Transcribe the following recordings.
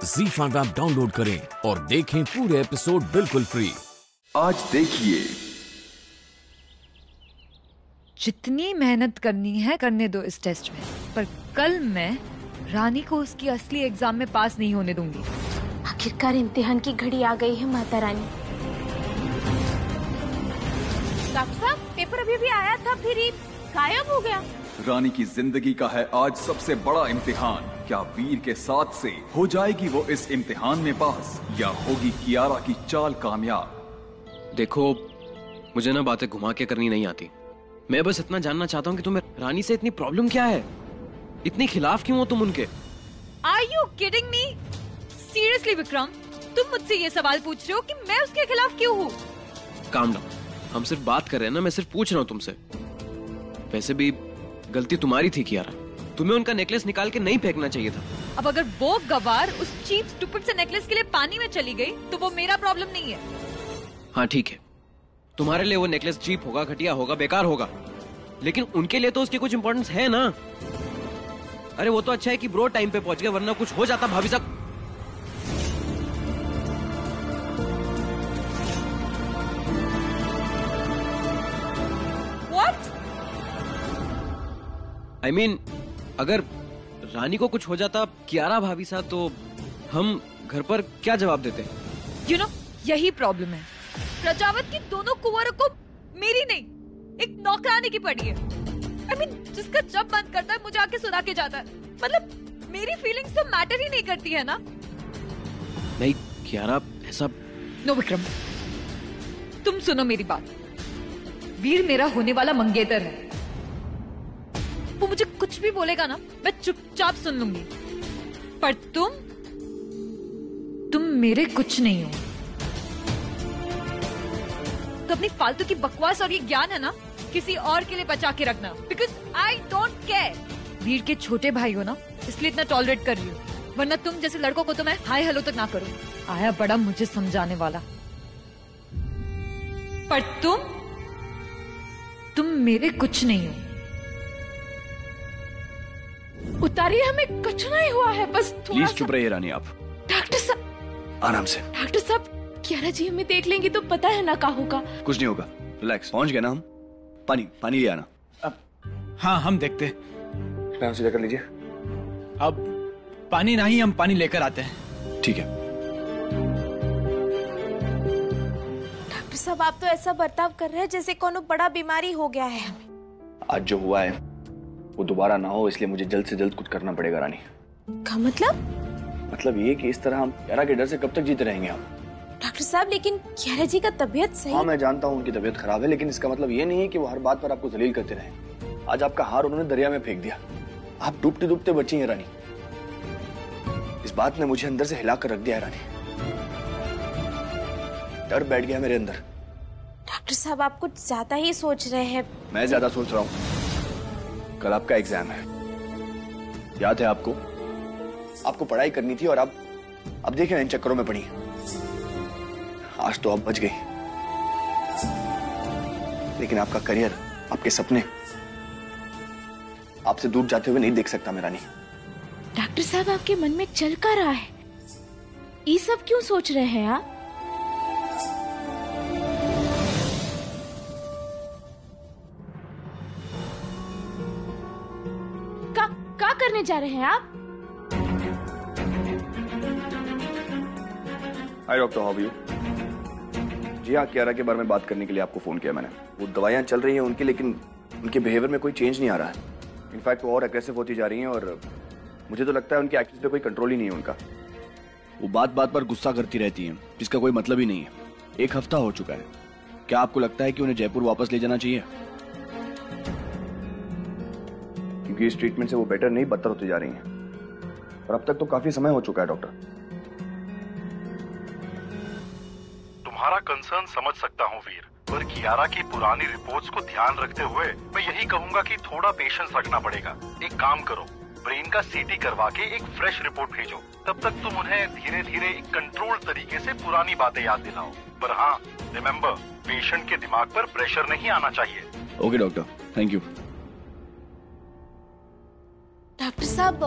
ZEE5 app download करें और देखें पूरे एपिसोड बिल्कुल फ्री। आज देखिए, जितनी मेहनत करनी है करने दो इस टेस्ट में, पर कल मैं रानी को उसकी असली एग्जाम में पास नहीं होने दूंगी। आखिरकार इम्तिहान की घड़ी आ गई है माता रानी। डॉक्टर साहब, पेपर अभी भी आया था, फिर ही गायब हो गया। रानी की जिंदगी का है आज सबसे बड़ा इम्तिहान। क्या वीर के साथ से हो जाएगी वो इस इम्तिहान में पास, या होगी कियारा की चाल कामयाब? देखो, मुझे ना बातें घुमा के करनी नहीं आती। मैं बस इतना जानना चाहता हूँ कि तुम्हें रानी से इतनी प्रॉब्लम क्या है? इतनी खिलाफ क्यों हो तुम उनके? Are you kidding me? Seriously Vikram, तुम मुझसे ये सवाल पूछ रहे हो कि मैं उसके खिलाफ क्यों हूँ? Calm down. हम सिर्फ बात कर रहे हैं ना, मैं सिर्फ पूछ रहा हूँ तुमसे। वैसे भी गलती तुम्हारी थी कियारा, तुम्हें उनका नेकलेस निकाल के नहीं फेंकना चाहिए था। अब अगर वो गवार उस चीप स्टूपिड से नेकलेस के लिए पानी में चली गई तो वो मेरा प्रॉब्लम नहीं है। हाँ ठीक है, तुम्हारे लिए वो नेकलेस चीप होगा, घटिया होगा, बेकार होगा, लेकिन उनके लिए तो उसकी कुछ इंपॉर्टेंस है ना। अरे वो तो अच्छा है कि ब्रो टाइम पे पहुंच गए, वरना कुछ हो जाता भाभी साहब। What? I mean, अगर रानी को कुछ हो जाता कियारा भाभी साहब, तो हम घर पर क्या जवाब देते? You know, यही प्रॉब्लम है। प्रजावत की दोनों कुंवरों को मेरी नहीं, एक नौकरानी की पड़ी है। I mean, जिसका जब मन करता है मुझे आके सुना के जाता है। मतलब मेरी फीलिंग्स तो मैटर ही नहीं करती है ना। नहीं कियारा, ऐसा नो विक्रम, तुम सुनो मेरी बात। वीर मेरा होने वाला मंगेतर है। वो मुझे कुछ भी बोलेगा ना, मैं चुपचाप सुन लूंगी। पर तुम मेरे कुछ नहीं हो। तो अपनी फालतू की बकवास और ये ज्ञान है ना, किसी और के लिए बचा के रखना। Because I don't care. Veer के छोटे भाई हो ना, इसलिए इतना टॉलरेट कर रही हूँ, वरना तुम जैसे लड़कों को तो मैं हाय हेलो तक ना करूँ। आया बड़ा मुझे समझाने वाला। पर तुम मेरे कुछ नहीं हो। उतारिए, हमें कुछ नहीं हुआ है, बस थोड़ा प्लीज चुप रहिए रानी आप। डॉक्टर साहब, आराम से। डॉक्टर साहब, कियारा जी हमें देख लेंगी तो पता है ना क्या होगा। कुछ नहीं होगा, रिलैक्स। पहुंच गए ना हम। पानी ले आना। हाँ, हम देखते। उसे लेकर लीजिए। अब पानी नहीं, हम पानी लेकर आते हैं। ठीक है। डॉक्टर साहब, आप तो ऐसा बर्ताव कर रहे हैं जैसे कोनो बड़ा बीमारी हो गया है हमें। आज जो हुआ है वो दोबारा ना हो, इसलिए मुझे जल्द से जल्द कुछ करना पड़ेगा रानी। क्या मतलब ये कि इस तरह हम कियारा के डर से कब तक जीते रहेंगे हम? डॉक्टर साहब, लेकिन कियारा जी का तबीयत सही। हाँ मैं जानता हूँ उनकी तबीयत खराब है, लेकिन इसका मतलब ये नहीं है कि वो हर बात पर आपको जलील करते रहे। आज आपका हार उन्होंने दरिया में फेंक दिया, आप डूबते डूबते बची हैं रानी। इस बात ने मुझे अंदर से हिला कर रख दिया है रानी। डर बैठ गया मेरे अंदर। डॉक्टर साहब, आप कुछ ज्यादा ही सोच रहे हैं। मैं ज्यादा सोच रहा हूँ। कल आपका एग्जाम है, याद है आपको? आपको पढ़ाई करनी थी और अब देखिए इन चक्करों में पड़ी। आज तो आप बच गई, लेकिन आपका करियर, आपके सपने आपसे दूर जाते हुए नहीं देख सकता मैं रानी। डॉक्टर साहब, आपके मन में चल क्या रहा है? ये सब क्यों सोच रहे हैं आप? क्या करने जा रहे हैं आप? Hi doctor, how are you? जी हाँ, कियारा के बारे में बात करने के लिए आपको फोन किया मैंने। वो दवाइयाँ चल रही हैं उनकी, लेकिन उनके बिहेवियर में कोई चेंज नहीं आ रहा है। इनफैक्ट वो और एग्रेसिव होती जा रही हैं और मुझे तो लगता है उनकी एक्शंस पे कोई कंट्रोल ही नहीं है उनका। वो बात बात पर गुस्सा करती रहती हैं, जिसका कोई मतलब ही नहीं है। 1 हफ्ता हो चुका है। क्या आपको लगता है कि उन्हें जयपुर वापस ले जाना चाहिए? क्योंकि इस ट्रीटमेंट से वो बेटर नहीं, बदतर होती जा रही हैं, और अब तक तो काफी समय हो चुका है डॉक्टर। तुम्हारा कंसर्न समझ सकता हूँ वीर, पर कियारा की पुरानी रिपोर्ट्स को ध्यान रखते हुए मैं यही कहूंगा कि थोड़ा पेशेंस रखना पड़ेगा। एक काम करो, ब्रेन का सीटी करवा के एक फ्रेश रिपोर्ट भेजो। तब तक तुम उन्हें धीरे धीरे एक कंट्रोल तरीके से पुरानी बातें याद दिलाओ। पर हाँ, रिमेम्बर, पेशेंट के दिमाग पर प्रेशर नहीं आना चाहिए। Okay doctor, thank you. Doctor साहब,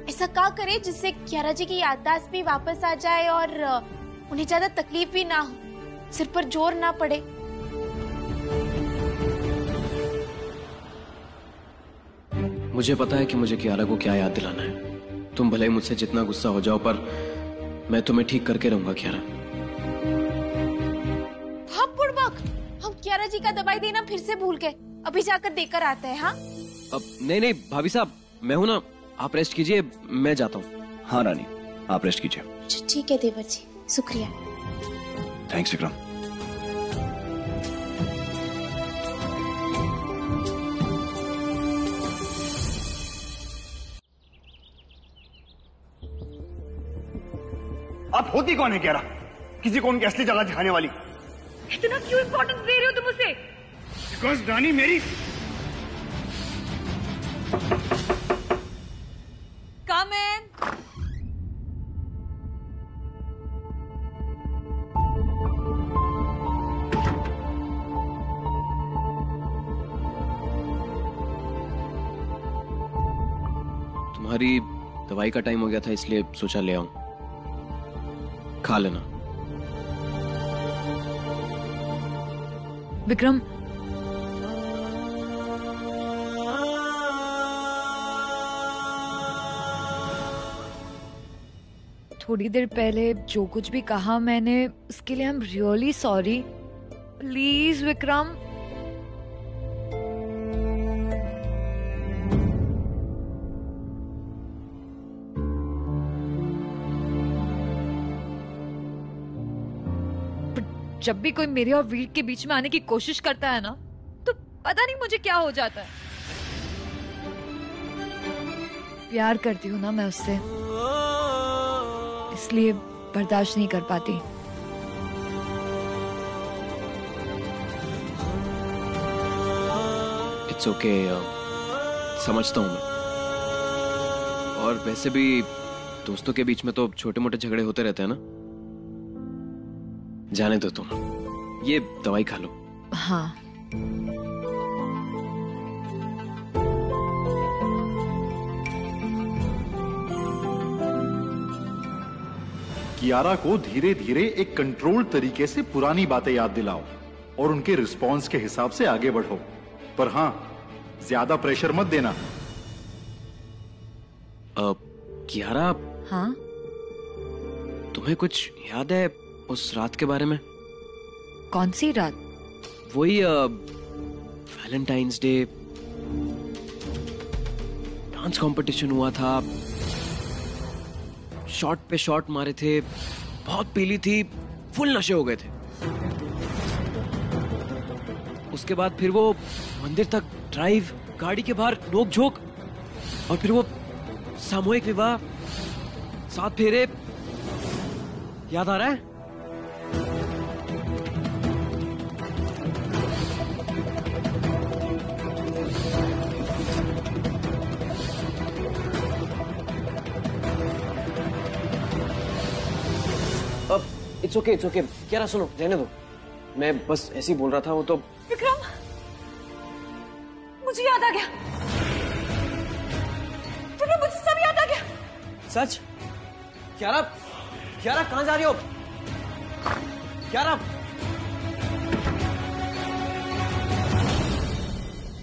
ऐसा क्या करे जिससे कियारा जी की याददाश्त भी वापस आ जाए और उन्हें ज्यादा तकलीफ भी ना हो, सिर पर जोर ना पड़े। मुझे पता है कि मुझे कियारा को क्या याद दिलाना है। तुम भले ही मुझसे जितना गुस्सा हो जाओ, पर मैं तुम्हें ठीक करके रहूंगा कियारा। हाँ बुड़बक, हम कियारा जी का दवाई देना फिर से भूल गए। अभी जाकर देकर आते हैं। हाँ अब नहीं भाभी साहब, मैं हूं ना, आप रेस्ट कीजिए, मैं जाता हूँ। हाँ रानी, आप रेस्ट कीजिए। ठीक है देवर जी, शुक्रिया। थैंक्स विक्रम। आप होती कौन है कियारा? किसी को उनकी असली जगह दिखाने वाली। इतना क्यों इम्पोर्टेंस दे रहे हो तुम उसे? बिकॉज रानी मेरी। Come in. तुम्हारी दवाई का टाइम हो गया था, इसलिए सोचा ले आऊं, खा लेना। विक्रम, थोड़ी देर पहले जो कुछ भी कहा मैंने, उसके लिए I am really sorry. Please Vikram. जब भी कोई मेरे और वीर के बीच में आने की कोशिश करता है ना, तो पता नहीं मुझे क्या हो जाता है। प्यार करती हूँ ना मैं उससे, इसलिए बर्दाश्त नहीं कर पाती। इट्स ओके, समझता हूँ मैं। और वैसे भी दोस्तों के बीच में तो छोटे मोटे झगड़े होते रहते हैं ना। जाने दो तुम, ये दवाई खा लो। हाँ। कियारा को धीरे धीरे एक कंट्रोल तरीके से पुरानी बातें याद दिलाओ और उनके रिस्पॉन्स के हिसाब से आगे बढ़ो। पर हाँ, ज्यादा प्रेशर मत देना। कियारा, हाँ? तुम्हें कुछ याद है उस रात के बारे में? कौन सी रात? वही वैलेंटाइंस डे, डांस कंपटीशन हुआ था, शॉट पे शॉट मारे थे, बहुत पीली थी, फुल नशे हो गए थे। उसके बाद फिर वो मंदिर तक ड्राइव, गाड़ी के बाहर नोक झोंक, और फिर वो सामूहिक विवाह, 7 फेरे। याद आ रहा है? इट्स ओके, क्या सुनो, रहने दो, मैं बस ऐसे ही बोल रहा था। वो तो विक्रम, मुझे याद आ गया। विक्रम, मुझे सब याद आ गया। सच? क्यारा कहाँ जा रही हो? क्यारा,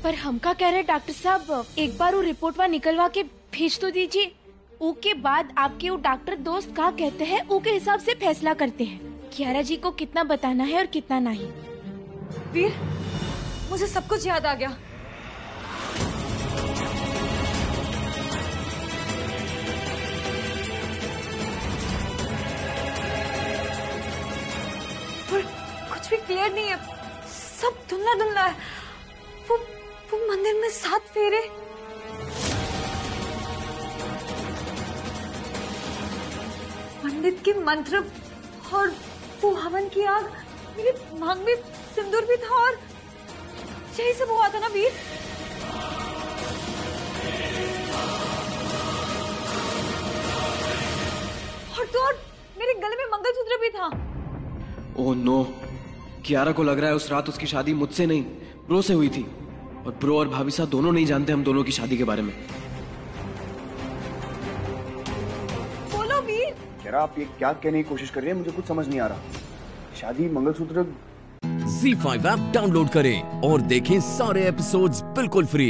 पर हम क्या कह रहे हैं डॉक्टर साहब, एक बार वो रिपोर्ट वहाँ निकलवा के भेज तो दीजिए। उसके बाद आपके वो डॉक्टर दोस्त क्या कहते हैं, उसके हिसाब से फैसला करते हैं कियारा जी को कितना बताना है और कितना नहीं। वीर, मुझे सब कुछ याद आ गया। पर कुछ भी क्लियर नहीं है, सब धुंधला है। वो मंदिर में 7 फेरे, पंडित के मंत्र और वो हवन की आग, मेरे मांग में सिंदूर भी था, और यही सब हुआ था ना वीर? और तो और मेरे गले में मंगलसूत्र भी था। ओह नो, कियारा को लग रहा है उस रात उसकी शादी मुझसे नहीं, ब्रो से हुई थी, और ब्रो और भाभी साहब दोनों नहीं जानते हम दोनों की शादी के बारे में। कियारा, आप ये क्या कहने की कोशिश कर रही हैं? मुझे कुछ समझ नहीं आ रहा। शादी, मंगलसूत्र। ZEE5 ऐप डाउनलोड करें और देखें सारे एपिसोड्स बिल्कुल फ्री।